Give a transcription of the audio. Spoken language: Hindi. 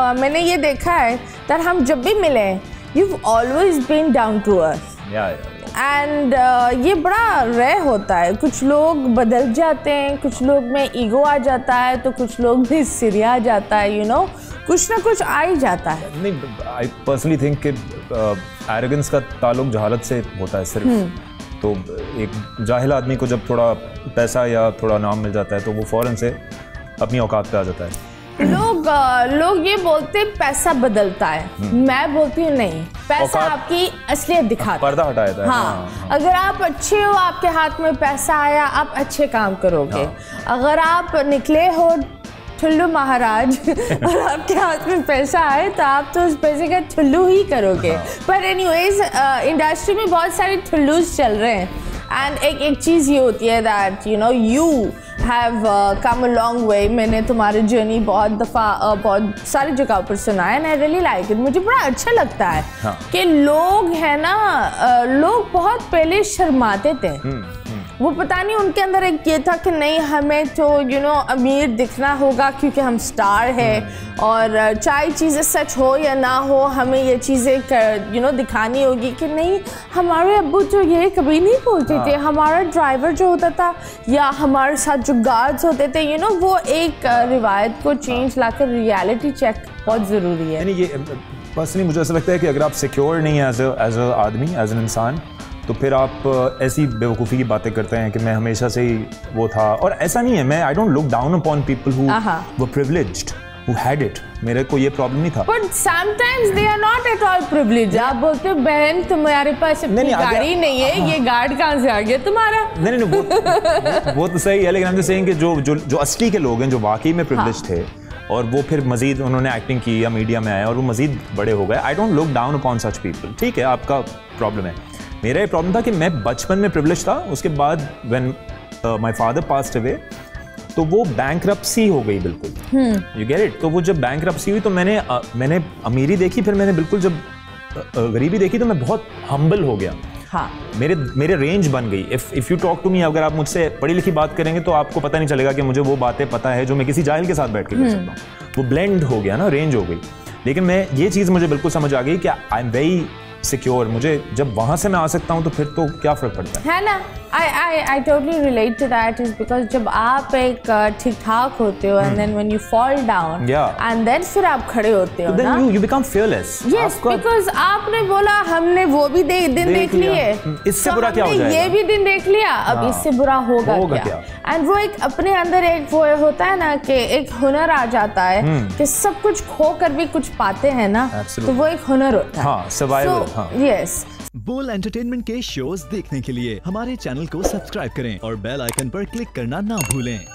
मैंने ये देखा है that हम जब भी मिले you've always been down to earth. And ये बड़ा रेयर होता है। कुछ लोग बदल जाते हैं, कुछ लोग में ईगो आ जाता है, तो कुछ लोग में सिरिया आ जाता है, you know, कुछ ना कुछ आ ही जाता है। नहीं, आई पर्सनली थिंक कि एरोगेंस का ताल्लुक जहालत से होता है सिर्फ। तो एक जाहिल आदमी को जब थोड़ा पैसा या थोड़ा नाम मिल जाता है तो वो फ़ौरन से अपनी औकात पे आ जाता है। लोग ये बोलते हैं पैसा बदलता है, मैं बोलती हूँ नहीं, पैसा आपकी असलियत दिखाता है, पर्दा हटा देता है। हाँ। अगर आप अच्छे हो, आपके हाथ में पैसा आया, आप अच्छे काम करोगे। अगर आप निकले हो ठुल्लू महाराज और आपके हाथ में पैसा आए तो आप तो उस पैसे का ठुल्लू ही करोगे। पर एनीवेज इंडस्ट्री में बहुत सारे ठुल्लूज चल रहे हैं एंड एक चीज़ ये होती है that you know you have come a long way. मैंने तुम्हारी जर्नी बहुत दफ़ा बहुत सारी जगह पर सुना है and I really like it. मुझे बड़ा अच्छा लगता है कि लोग हैं ना, लोग बहुत पहले शर्माते थे। वो पता नहीं उनके अंदर एक ये था कि नहीं हमें तो यू नो अमीर दिखना होगा क्योंकि हम स्टार है और चाहे चीज़ें सच हो या ना हो हमें ये चीज़ें यू नो दिखानी होगी कि नहीं हमारे अब्बू तो ये कभी नहीं बोलते थे। हमारा ड्राइवर जो होता था या हमारे साथ जो गार्ड्स होते थे यू नो वो एक रिवायत को चेंज लाकर रियलिटी चेक बहुत ज़रूरी है। ये पर्सनली मुझे ऐसा लगता है कि अगर आप सिक्योर नहीं है एज अ आदमी, एज एन इंसान, तो फिर आप ऐसी बेवकूफ़ी की बातें करते हैं कि मैं हमेशा से ही वो था। और ऐसा नहीं है, मैं I don't look down upon people who were privileged, who had it. मेरे को ये प्रॉब्लम नहीं था। But sometimes they are not at all privileged. आप बोलते हो बहन तुम्हारे पास अपनी गाड़ी नहीं है, ये गार्ड कहाँ से आ गया तुम्हारा? नहीं वो तो सही है, लेकिन हम सेइंग कि जो असली के लोग हैं, जो वाकई में प्रिविलेज्ड थे और वो फिर मजीद उन्होंने एक्टिंग की या मीडिया में आए और वो मजीद बड़े हो गए, आई don't look down upon such people. ठीक है, आपका प्रॉब्लम है। मेरा ये प्रॉब्लम था कि मैं बचपन में प्रिविलेज था, उसके बाद when my father passed away तो वो बैंकरप्सी हो गई बिल्कुल। You get it? तो वो जब बैंकरप्सी हुई तो मैंने अमीरी देखी, फिर मैंने बिल्कुल जब गरीबी देखी तो मैं बहुत हम्बल हो गया। हाँ। मेरे रेंज बन गई। If you talk to me, अगर आप मुझसे पढ़ी लिखी बात करेंगे तो आपको पता नहीं चलेगा कि मुझे वो बातें पता है जो मैं किसी जाहिल के साथ बैठ के कर सकता हूँ। वो ब्लेंड हो गया ना, रेंज हो गई। लेकिन ये चीज़ मुझे बिल्कुल समझ आ गई कि आई एम वेरी सिक्योर। मुझे जब वहां से मैं आ सकता हूं तो फिर तो क्या फर्क पड़ता है ना? I totally relate to that is because जब आप एक ठीक ठाक होते हो and then when you fall down and then फिर आप खड़े होते हो ना, you become fearless. Yes, because आपने बोला हमने वो भी दिन देख लिए, इससे बुरा क्या हो जाएगा? ये भी दिन देख लिया, अब इससे बुरा होगा क्या? एंड वो एक अपने अंदर एक वो होता है ना कि एक हुनर आ जाता है कि सब कुछ खो कर भी कुछ पाते हैं ना, तो वो एक हुनर होता है। हाँ, सर्वाइवल। यस। बोल एंटरटेनमेंट के शोज देखने के लिए हमारे चैनल को सब्सक्राइब करें और बेल आइकन पर क्लिक करना ना भूलें।